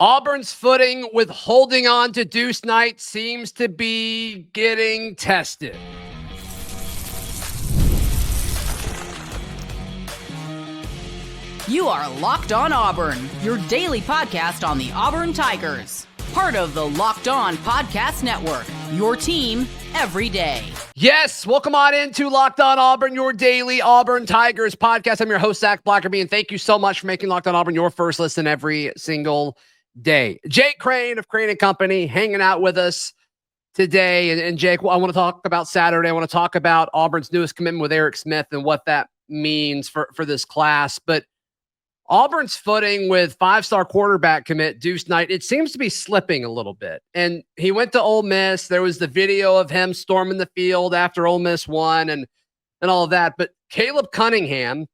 Auburn's footing with holding on to Deuce Knight seems to be getting tested. You are Locked On Auburn, your daily podcast on the Auburn Tigers. Part of the Locked On Podcast Network, your team every day. Yes, welcome on into Locked On Auburn, your daily Auburn Tigers podcast. I'm your host, Zach Blackerby, and thank you so much for making Locked On Auburn your first listen every single day. Jake Crane of Crane & Company hanging out with us today. And Jake, I want to talk about Saturday. I want to talk about Auburn's newest commitment with Erick Smith and what that means for this class. But Auburn's footing with five-star quarterback commit Deuce Knight, it seems to be slipping a little bit. And he went to Ole Miss. There was the video of him storming the field after Ole Miss won and all of that. But Caleb Cunningham,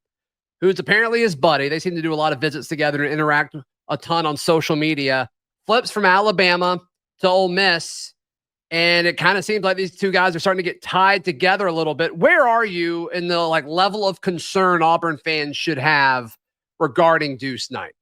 who's apparently his buddy, they seem to do a lot of visits together and interact a ton on social media, flips from Alabama to Ole Miss. And it kind of seems like these two guys are starting to get tied together a little bit. Where are you in the level of concern Auburn fans should have regarding Deuce Knight?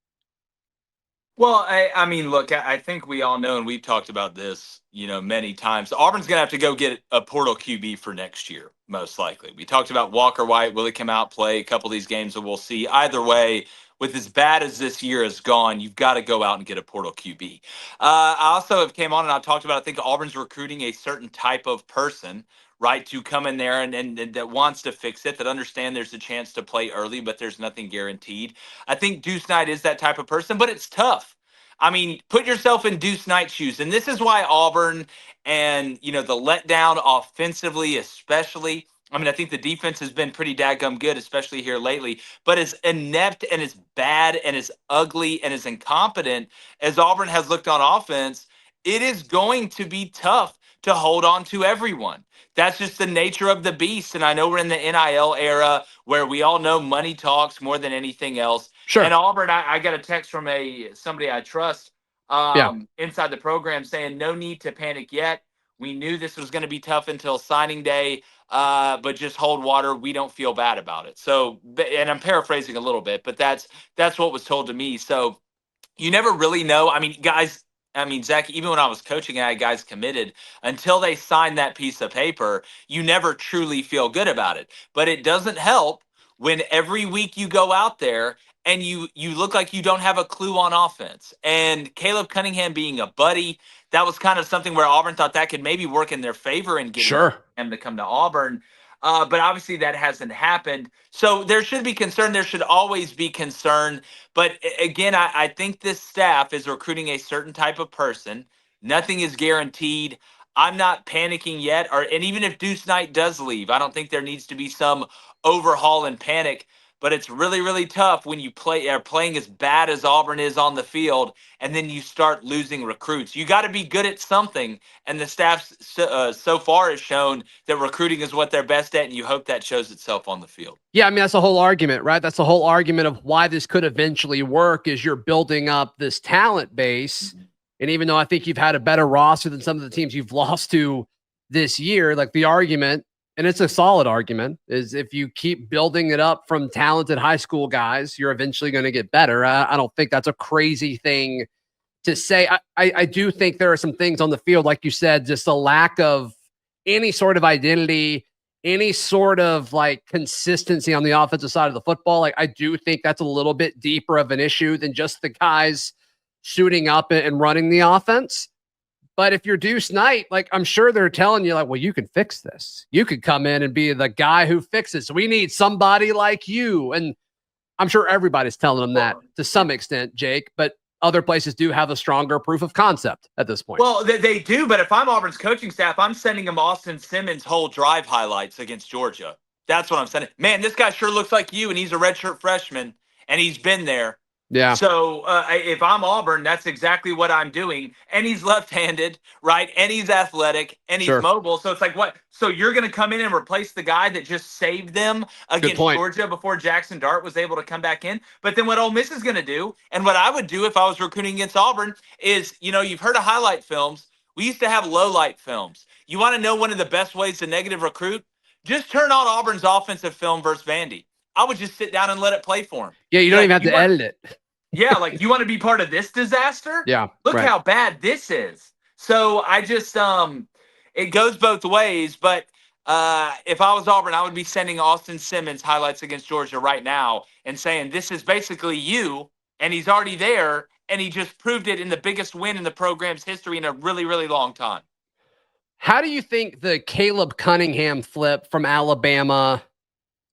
Well, I mean, look, I think we all know, and we've talked about this, many times. Auburn's going to have to go get a portal QB for next year, most likely. We talked about Walker White. Will he come out, play a couple of these games, and we'll see. Either way, with as bad as this year has gone, you've got to go out and get a portal QB. I also have came on and I've talked about, I think Auburn's recruiting a certain type of person, right, to come in there and that wants to fix it, that understand there's a chance to play early, but there's nothing guaranteed. I think Deuce Knight is that type of person, but it's tough. I mean, put yourself in Deuce Knight's shoes. And this is why Auburn and, the letdown offensively, especially, I mean, I think the defense has been pretty dadgum good, especially here lately. But as inept and as bad and as ugly and as incompetent as Auburn has looked on offense, it is going to be tough to hold on to everyone. That's just the nature of the beast. And I know we're in the NIL era where we all know money talks more than anything else. Sure. And Auburn, I got a text from somebody I trust inside the program saying, no need to panic yet. We knew this was going to be tough until signing day, but just hold water. We don't feel bad about it. So, and I'm paraphrasing a little bit, but that's what was told to me. So you never really know. I mean, guys, Zach, even when I was coaching, I had guys committed until they sign that piece of paper. You never truly feel good about it. But it doesn't help when every week you go out there and you look like you don't have a clue on offense. And Caleb Cunningham being a buddy, that was kind of something where Auburn thought that could maybe work in their favor and get him to come to Auburn. But obviously that hasn't happened. So there should be concern. There should always be concern. But again, I think this staff is recruiting a certain type of person. Nothing is guaranteed. I'm not panicking yet. And even if Deuce Knight does leave, I don't think there needs to be some overhaul and panic. But it's really, really tough when you are playing as bad as Auburn is on the field, and then you start losing recruits. You got to be good at something, and the staff so far has shown that recruiting is what they're best at, and you hope that shows itself on the field. Yeah, I mean, that's the whole argument, right? That's the whole argument of why this could eventually work is you're building up this talent base, and even though I think you've had a better roster than some of the teams you've lost to this year, the argument, and it's a solid argument, is if you keep building it up from talented high school guys, you're eventually going to get better. I don't think that's a crazy thing to say. I do think there are some things on the field, like you said, just a lack of any sort of identity, any sort of consistency on the offensive side of the football. I do think that's a little bit deeper of an issue than just the guys shooting up and running the offense. But if you're Deuce Knight, I'm sure they're telling you, well, you can fix this. You could come in and be the guy who fixes. We need somebody like you. And I'm sure everybody's telling them that to some extent, Jake. But other places do have a stronger proof of concept at this point. Well, they do. But if I'm Auburn's coaching staff, I'm sending them Austin Simmons' whole drive highlights against Georgia. That's what I'm sending. Man, this guy sure looks like you, and he's a redshirt freshman, and he's been there. Yeah. So if I'm Auburn, that's exactly what I'm doing. And he's left-handed, right? And he's athletic, and he's mobile. So it's what? So you're going to come in and replace the guy that just saved them against Georgia before Jackson Dart was able to come back in? But then what Ole Miss is going to do, and what I would do if I was recruiting against Auburn, is, you've heard of highlight films. We used to have low-light films. You want to know one of the best ways to negative recruit? Just turn on Auburn's offensive film versus Vandy. I would just sit down and let it play for him. Yeah, you don't even have to edit it. Yeah, like, you want to be part of this disaster? Yeah. Look right. how bad this is. So I just it goes both ways, but if I was Auburn, I would be sending Austin Simmons highlights against Georgia right now and saying, this is basically you, and he's already there, and he just proved it in the biggest win in the program's history in a really, really long time. How do you think the Caleb Cunningham flip from Alabama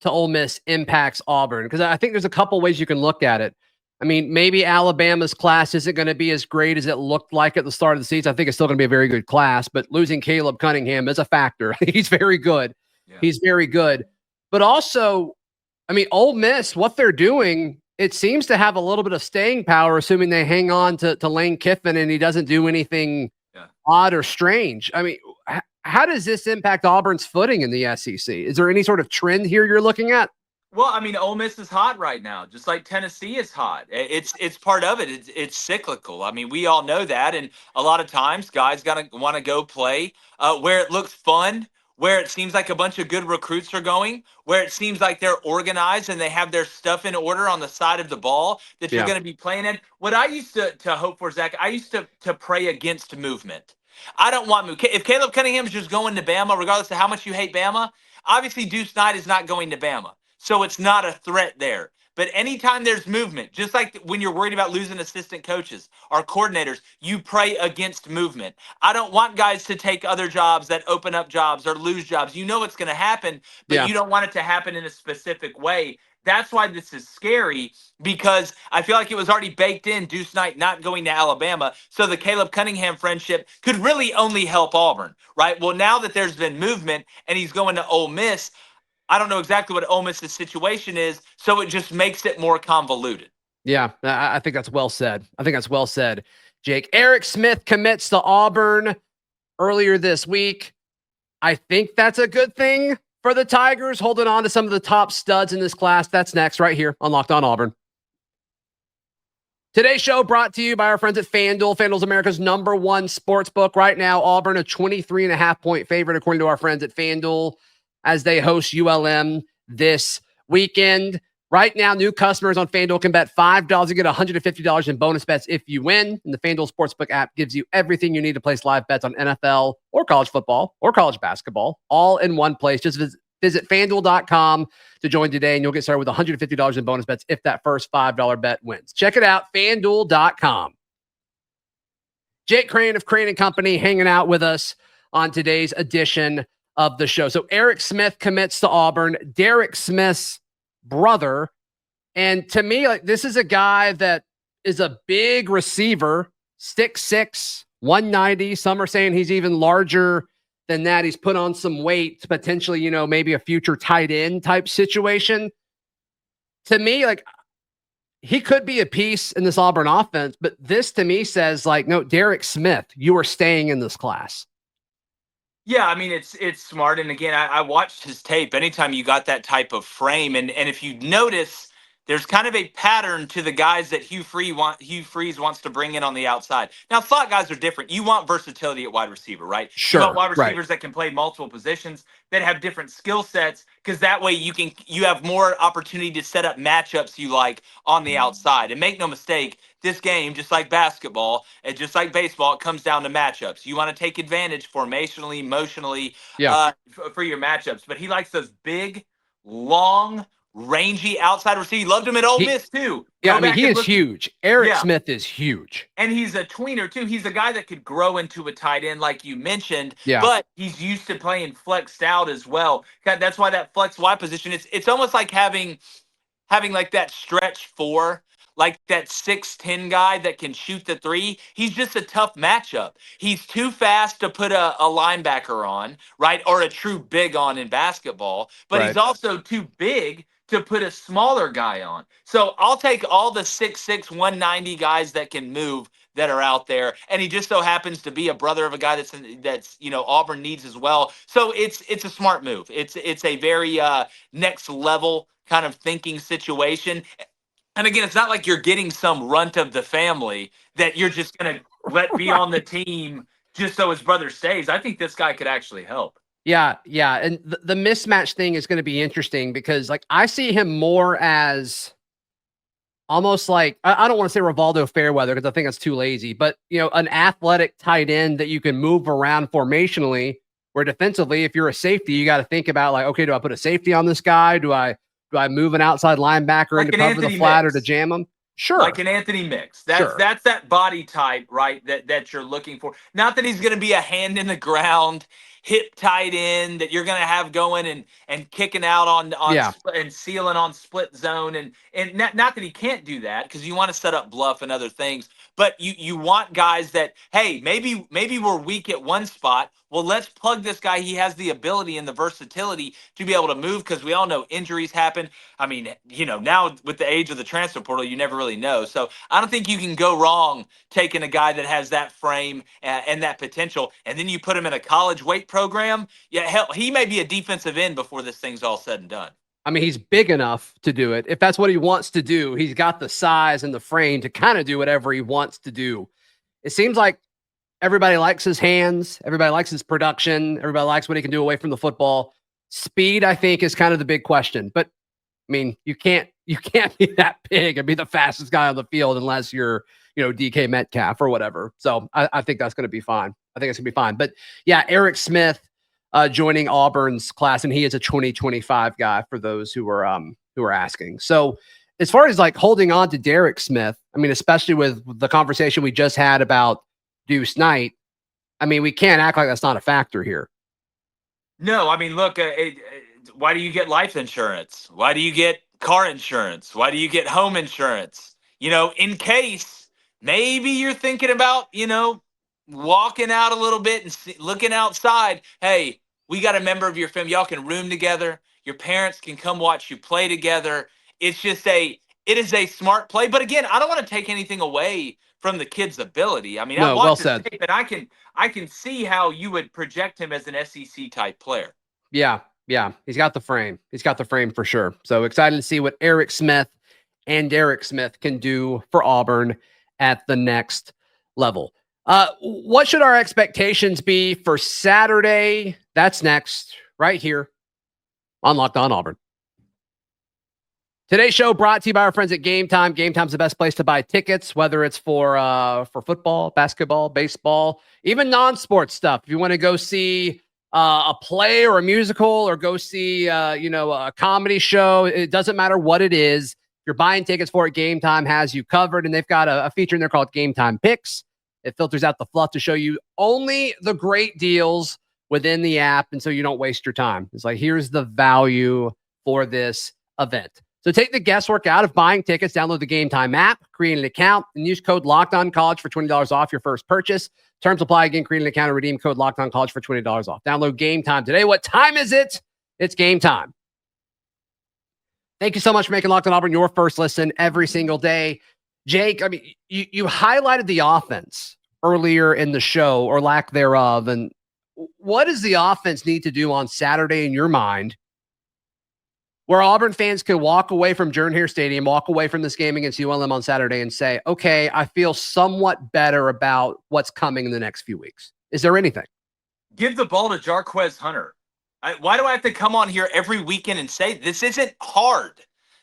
to Ole Miss impacts Auburn? Because I think there's a couple ways you can look at it. I mean, maybe Alabama's class isn't going to be as great as it looked like at the start of the season. I think it's still going to be a very good class, but losing Caleb Cunningham is a factor. He's very good. Yeah. He's very good. But also, I mean, Ole Miss, what they're doing, it seems to have a little bit of staying power, assuming they hang on to Lane Kiffin and he doesn't do anything odd or strange. I mean, how does this impact Auburn's footing in the SEC? Is there any sort of trend here you're looking at? Well, I mean, Ole Miss is hot right now, just like Tennessee is hot. It's part of it. It's cyclical. I mean, we all know that, and a lot of times guys gotta want to go play where it looks fun, where it seems like a bunch of good recruits are going, where it seems like they're organized and they have their stuff in order on the side of the ball that you're going to be playing in. What I used to hope for, Zach, I used to pray against movement. I don't want move. If Caleb Cunningham's just going to Bama, regardless of how much you hate Bama, obviously Deuce Knight is not going to Bama. So it's not a threat there. But anytime there's movement, just like when you're worried about losing assistant coaches or coordinators, you pray against movement. I don't want guys to take other jobs that open up jobs or lose jobs. You know it's going to happen, but you don't want it to happen in a specific way. That's why this is scary, because I feel like it was already baked in, Deuce Knight not going to Alabama. So the Caleb Cunningham friendship could really only help Auburn, right? Well, now that there's been movement and he's going to Ole Miss, I don't know exactly what Ole Miss's situation is, so it just makes it more convoluted. Yeah, I think that's well said. Jake. Erick Smith commits to Auburn earlier this week. I think that's a good thing for the Tigers, holding on to some of the top studs in this class. That's next right here on Locked On Auburn. Today's show brought to you by our friends at FanDuel. FanDuel's America's #1 sports book. Right now, Auburn a 23.5-point favorite, according to our friends at FanDuel, as they host ULM this weekend. Right now, new customers on FanDuel can bet $5 and get $150 in bonus bets if you win. And the FanDuel Sportsbook app gives you everything you need to place live bets on NFL or college football or college basketball, all in one place. Just visit FanDuel.com to join today, and you'll get started with $150 in bonus bets if that first $5 bet wins. Check it out, FanDuel.com. Jake Crane of Crane & Company hanging out with us on today's edition of the show. So Erick Smith commits to Auburn, Derek Smith's brother. And to me, like, this is a guy that is a big receiver, 6'6", 190. Some are saying he's even larger than that. He's put on some weight, potentially, maybe a future tight end type situation. To me, like, he could be a piece in this Auburn offense, but this to me says, like, no, Derek Smith, you are staying in this class. Yeah, I mean, it's smart. And again, I watched his tape. Anytime you got that type of frame, and if you notice, there's kind of a pattern to the guys that Hugh Freeze wants to bring in on the outside. Now, slot guys are different. You want versatility at wide receiver, right? Sure. You want wide receivers that can play multiple positions, that have different skill sets, because that way you have more opportunity to set up matchups you like on the outside. And make no mistake, this game, just like basketball and just like baseball, it comes down to matchups. You want to take advantage formationally, emotionally, for your matchups. But he likes those big, long, rangy outside receiver. He loved him at Ole Miss too. Yeah, I mean, he is huge. Erick Smith is huge. And he's a tweener too. He's a guy that could grow into a tight end, like you mentioned. Yeah. But he's used to playing flexed out as well. That's why that flex wide position, it's almost like having like that stretch four, like that 6'10" guy that can shoot the three. He's just a tough matchup. He's too fast to put a linebacker on, right? Or a true big on in basketball. But he's also too big to put a smaller guy on. So I'll take all the 6'6", 190 guys that can move that are out there. And he just so happens to be a brother of a guy that's Auburn needs as well. So it's a smart move. It's a very next level kind of thinking situation. And again, it's not like you're getting some runt of the family that you're just going to let be on the team just so his brother stays. I think this guy could actually help. Yeah. And the mismatch thing is going to be interesting because, like, I see him more as almost like, I don't want to say Rivaldo Fairweather because I think that's too lazy, but an athletic tight end that you can move around formationally, where defensively, if you're a safety, you got to think about like, okay, do I put a safety on this guy? Do I move an outside linebacker like in to cover the flat or to jam him? Sure. Like an Anthony Mix. That's that body type, right, that you're looking for. Not that he's going to be a hand in the ground, hip tight end that you're going to have going and kicking out on and sealing on split zone. And not that he can't do that, because you want to set up bluff and other things. But you want guys that, hey, maybe we're weak at one spot. Well, let's plug this guy. He has the ability and the versatility to be able to move, because we all know injuries happen. I mean, now with the age of the transfer portal, you never really know. So I don't think you can go wrong taking a guy that has that frame and that potential, and then you put him in a college weight program. Yeah, hell, he may be a defensive end before this thing's all said and done. I mean, he's big enough to do it. If that's what he wants to do, he's got the size and the frame to kind of do whatever he wants to do. It seems like everybody likes his hands. Everybody likes his production. Everybody likes what he can do away from the football. Speed, I think, is kind of the big question. But I mean, you can't be that big and be the fastest guy on the field unless you're, DK Metcalf or whatever. So I think that's going to be fine. I think it's going to be fine. But yeah, Erick Smith joining Auburn's class, and he is a 2025 guy for those who are asking. So as far as like holding on to Erick Smith, I mean, especially with the conversation we just had about Deuce Knight, I mean, we can't act like that's not a factor here. No, I mean, look, why do you get life insurance? Why do you get car insurance? Why do you get home insurance? In case maybe you're thinking about, walking out a little bit and looking outside. Hey, we got a member of your family. Y'all can room together. Your parents can come watch you play together. It is a smart play. But again, I don't want to take anything away from the kid's ability. I mean, I watched his tape, and I can see how you would project him as an SEC type player. Yeah. He's got the frame. He's got the frame for sure. So excited to see what Erick Smith can do for Auburn at the next level. What should our expectations be for Saturday? That's next, right here on Locked On Auburn. Today's show brought to you by our friends at GameTime. GameTime's the best place to buy tickets, whether it's for football, basketball, baseball, even non-sports stuff. If you want to go see a play or a musical, or go see a comedy show, it doesn't matter what it is. If you're buying tickets for it, GameTime has you covered, and they've got a feature in there called GameTime Picks. It filters out the fluff to show you only the great deals within the app, and so you don't waste your time. It's like, here's the value for this event. So take the guesswork out of buying tickets. Download the GameTime app, create an account, and use code LOCKEDONCollege for $20 off your first purchase. Terms apply. Again, create an account and redeem code LOCKEDONCollege for $20 off. Download GameTime today. What time is it? It's game time. Thank you so much for making Locked On Auburn your first listen every single day. Jake, I mean, you highlighted the offense earlier in the show, or lack thereof. And what does the offense need to do on Saturday in your mind, where Auburn fans can walk away from Jordan-Hare Stadium, walk away from this game against ULM on Saturday and say, okay, I feel somewhat better about what's coming in the next few weeks? Is there anything? Give the ball to Jarquez Hunter. Why do I have to come on here every weekend and say this isn't hard?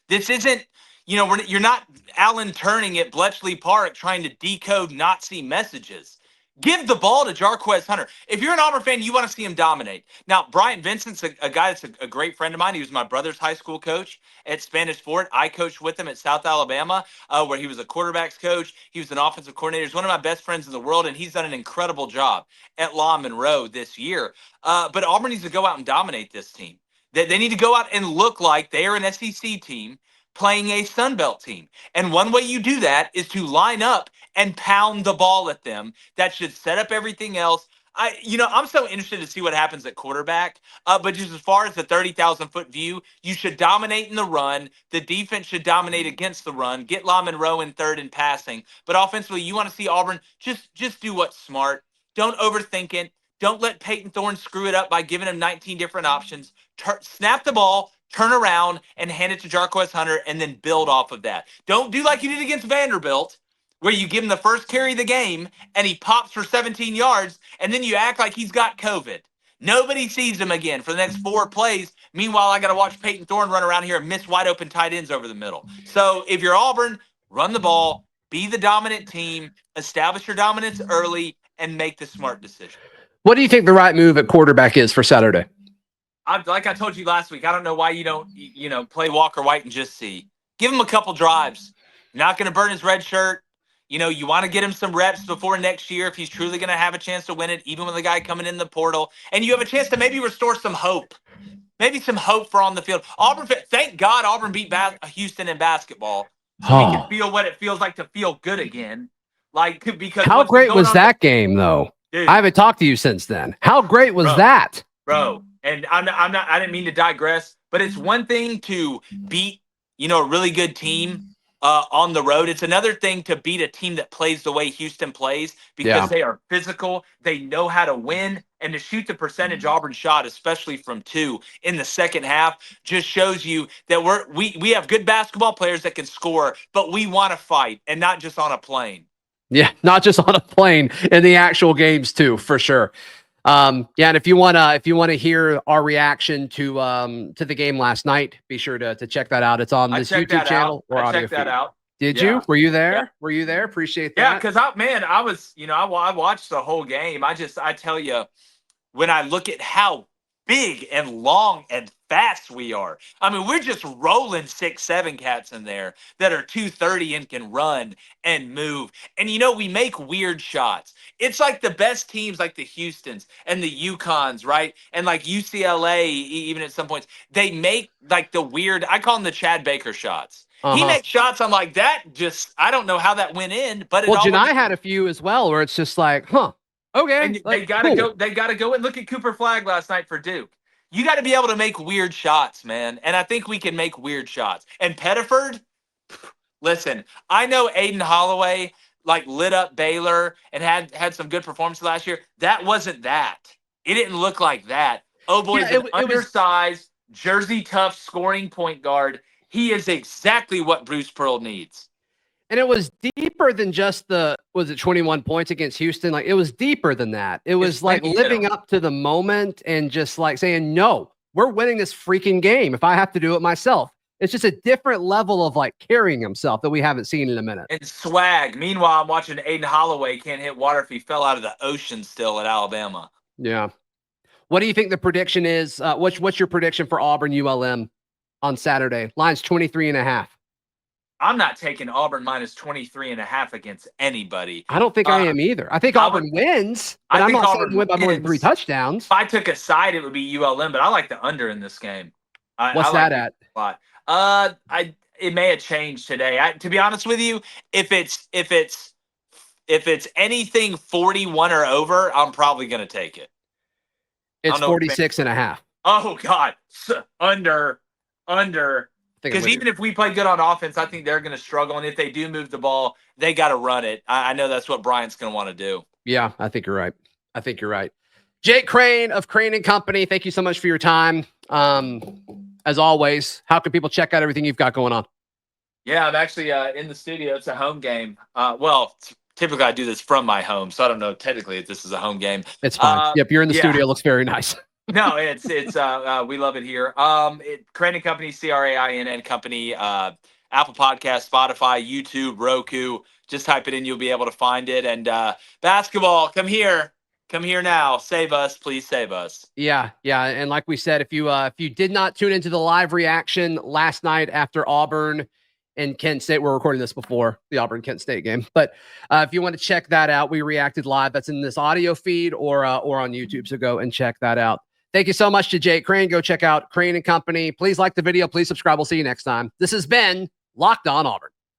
This isn't, you're not Alan Turning at Bletchley Park trying to decode Nazi messages. Give the ball to Jarquez Hunter. If you're an Auburn fan, you want to see him dominate. Now, Bryant Vincent's a guy that's a great friend of mine. He was my brother's high school coach at Spanish Fort. I coached with him at South Alabama, where he was a quarterback's coach. He was an offensive coordinator. He's one of my best friends in the world, and he's done an incredible job at La Monroe this year. But Auburn needs to go out and dominate this team. They need to go out and look like they are an SEC team playing a Sun Belt team. And one way you do that is to line up and pound the ball at them. That should set up everything else. I'm so interested to see what happens at quarterback. But just as far as the 30,000-foot view, you should dominate in the run. The defense should dominate against the run. Get La Monroe in third in passing. But offensively, you want to see Auburn just do what's smart. Don't overthink it. Don't let Peyton Thorne screw it up by giving him 19 different options. Snap the ball, turn around, and hand it to Jarquez Hunter, and then build off of that. Don't do like you did against Vanderbilt, where you give him the first carry of the game, and he pops for 17 yards, and then you act like he's got COVID. Nobody sees him again for the next 4 plays. Meanwhile, I got to watch Peyton Thorne run around here and miss wide open tight ends over the middle. So if you're Auburn, run the ball, be the dominant team, establish your dominance early, and make the smart decision. What do you think the right move at quarterback is for Saturday? Like I told you last week, I don't know why you don't, play Walker White and just see. Give him a couple drives. You're not going to burn his red shirt. You want to get him some reps before next year if he's truly going to have a chance to win it, even with the guy coming in the portal. And you have a chance to maybe restore some hope. Maybe some hope for on the field. Thank God Auburn beat Houston in basketball. So we can feel what it feels like to feel good again. Because how great was that game, though? Dude, I haven't talked to you since then. How great was that? Bro, and I didn't mean to digress, but it's one thing to beat, a really good team on the road. It's another thing to beat a team that plays the way Houston plays because they are physical. They know how to win. And to shoot the percentage Auburn shot, especially from 2 in the second half, just shows you that we have good basketball players that can score, but we want to fight and not just on a plane. Yeah, not just on a plane in the actual games too, for sure. And if you wanna hear our reaction to the game last night, be sure to check that out. It's on this YouTube channel or audio feed. Out. Did you? Were you there? Yeah. Were you there? Appreciate that. Yeah, because I was, I watched the whole game. I tell you, when I look at how big and long and fast we are, I mean, we're just rolling 6'7" cats in there that are 230 and can run and move. And we make weird shots. It's like the best teams, like the Houstons and the UConns, right? And like UCLA, even at some points, they make like the weird. I call them the Chad Baker shots. He makes shots. I'm like that. I don't know how that went in, but Janai had a few as well, where it's just like, huh. Okay, and they gotta go. They gotta go and look at Cooper Flagg last night for Duke. You got to be able to make weird shots, man, and I think we can make weird shots. And Pettiford, listen, I know Aiden Holloway lit up Baylor and had some good performances last year. That wasn't that. It didn't look like that. Oh boy, an undersized, Jersey tough scoring point guard. He is exactly what Bruce Pearl needs. And it was deeper than just 21 points against Houston? It was deeper than that. It was living up to the moment and just saying, no, we're winning this freaking game if I have to do it myself. It's just a different level of carrying himself that we haven't seen in a minute. And swag. Meanwhile, I'm watching Aiden Holloway can't hit water if he fell out of the ocean still at Alabama. Yeah. What do you think the prediction is? What's your prediction for Auburn ULM on Saturday? Line's 23.5. I'm not taking Auburn minus 23.5 against anybody. I don't think I am either. I think Auburn wins, but I'm not saying win by more than 3 touchdowns. If I took a side, it would be ULM, but I like the under in this game. What's that at? A lot. It may have changed today. To be honest with you, if it's anything 41 or over, I'm probably going to take it. It's 46.5. Oh God, under. Because even if we play good on offense, I think they're going to struggle. And if they do move the ball, they got to run it. I know that's what Bryant's going to want to do. Yeah, I think you're right. Jake Crane of Crane & Company, thank you so much for your time. As always, how can people check out everything you've got going on? Yeah, I'm actually in the studio. It's a home game. Typically I do this from my home, so I don't know technically if this is a home game. It's fine. Yep, you're in the studio. It looks very nice. No, it's we love it here. Crane & Company, CRAINN Company, Apple Podcast, Spotify, YouTube, Roku. Just type it in, you'll be able to find it. And basketball, come here now. Save us, please save us. Yeah. And like we said, if you did not tune into the live reaction last night after Auburn and Kent State, we're recording this before the Auburn-Kent State game. But if you want to check that out, we reacted live. That's in this audio feed or on YouTube. So go and check that out. Thank you so much to Jake Crane. Go check out Crane & Company. Please like the video. Please subscribe. We'll see you next time. This has been Locked On Auburn.